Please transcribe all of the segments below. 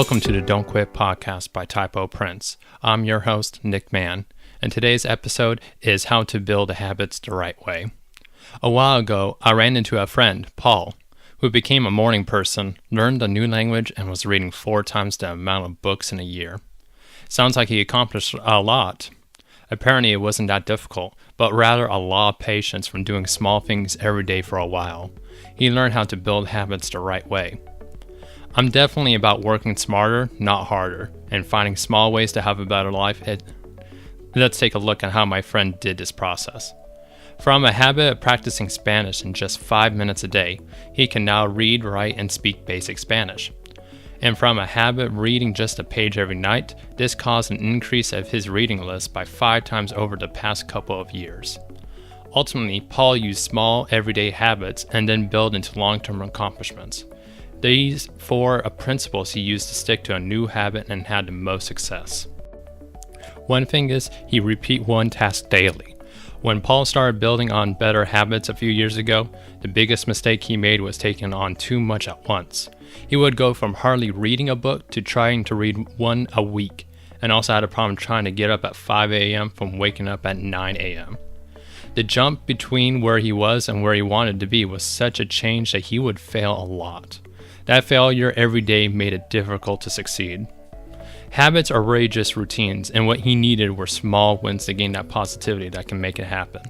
Welcome to the Don't Quit podcast by TyypoPrints. I'm your host, Nick Mann, and today's episode is how to build habits the right way. A while ago, I ran into a friend, Paul, who became a morning person, learned a new language, and was reading 4 times the amount of books in a year. Sounds like he accomplished a lot. Apparently, it wasn't that difficult, but rather a lot of patience from doing small things every day for a while. He learned how to build habits the right way. I'm definitely about working smarter, not harder, and finding small ways to have a better life. Let's take a look at how my friend did this process. From a habit of practicing Spanish in just 5 minutes a day, he can now read, write, and speak basic Spanish. And from a habit of reading just a page every night, this caused an increase of his reading list by 5 times over the past couple of years. Ultimately, Paul used small, everyday habits and then built into long-term accomplishments. These 4 principles he used to stick to a new habit and had the most success. One thing is, he repeat one task daily. When Paul started building on better habits a few years ago, the biggest mistake he made was taking on too much at once. He would go from hardly reading a book to trying to read one a week, and also had a problem trying to get up at 5 a.m. from waking up at 9 a.m. The jump between where he was and where he wanted to be was such a change that he would fail a lot. That failure every day made it difficult to succeed. Habits are really just routines, and what he needed were small wins to gain that positivity that can make it happen.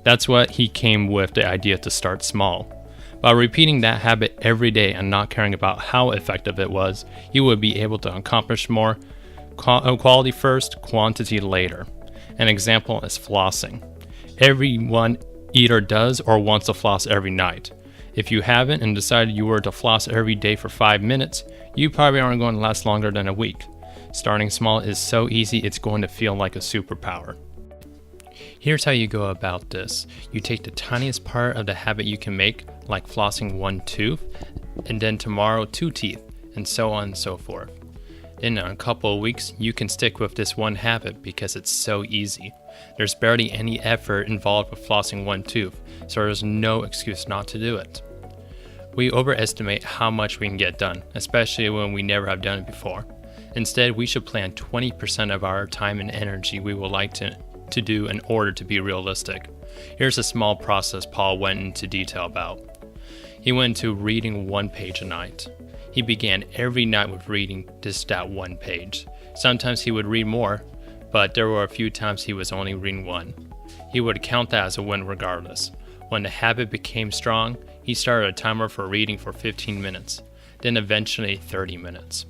That's what he came with the idea to start small. By repeating that habit every day and not caring about how effective it was, he would be able to accomplish more. Quality first, quantity later. An example is flossing. Everyone either does or wants to floss every night. If you haven't and decided you were to floss every day for 5 minutes, you probably aren't going to last longer than a week. Starting small is so easy, it's going to feel like a superpower. Here's how you go about this. You take the tiniest part of the habit you can make, like flossing 1 tooth, and then tomorrow 2 teeth, and so on and so forth. Then in a couple of weeks, you can stick with this one habit because it's so easy. There's barely any effort involved with flossing 1 tooth, so there's no excuse not to do it. We overestimate how much we can get done, especially when we never have done it before. Instead, we should plan 20% of our time and energy we would like to do in order to be realistic. Here's a small process Paul went into detail about. He went into reading 1 page a night. He began every night with reading just that 1 page. Sometimes he would read more, but there were a few times he was only reading 1. He would count that as a win regardless. When the habit became strong, he started a timer for reading for 15 minutes, then eventually 30 minutes.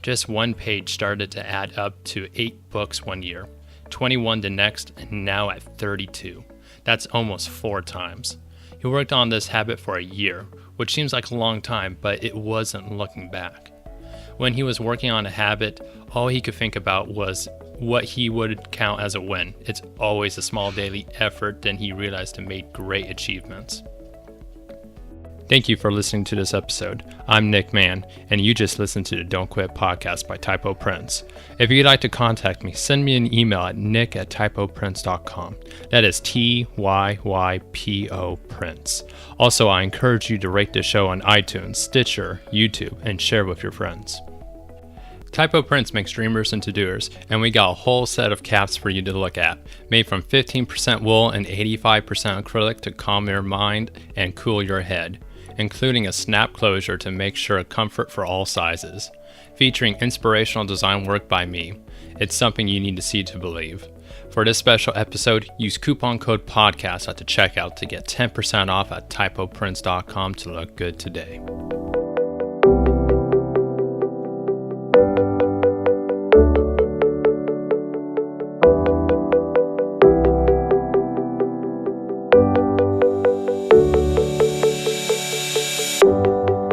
Just 1 page started to add up to 8 books one year, 21 the next, and now at 32. That's almost 4 times. He worked on this habit for a year, which seems like a long time, but it wasn't looking back. When he was working on a habit, all he could think about was what he would count as a win. It's always a small daily effort, then he realized it made great achievements. Thank you for listening to this episode. I'm Nick Mann, and you just listened to the Don't Quit podcast by TyypoPrints. If you'd like to contact me, send me an email at nick@TyypoPrints.com. That is TYYPO Prints. Also, I encourage you to rate the show on iTunes, Stitcher, YouTube, and share with your friends. TyypoPrints makes dreamers into doers, and we got a whole set of caps for you to look at, made from 15% wool and 85% acrylic to calm your mind and cool your head, including a snap closure to make sure comfort for all sizes. Featuring inspirational design work by me. It's something you need to see to believe. For this special episode, use coupon code PODCAST at the checkout to get 10% off at TyypoPrints.com to look good today.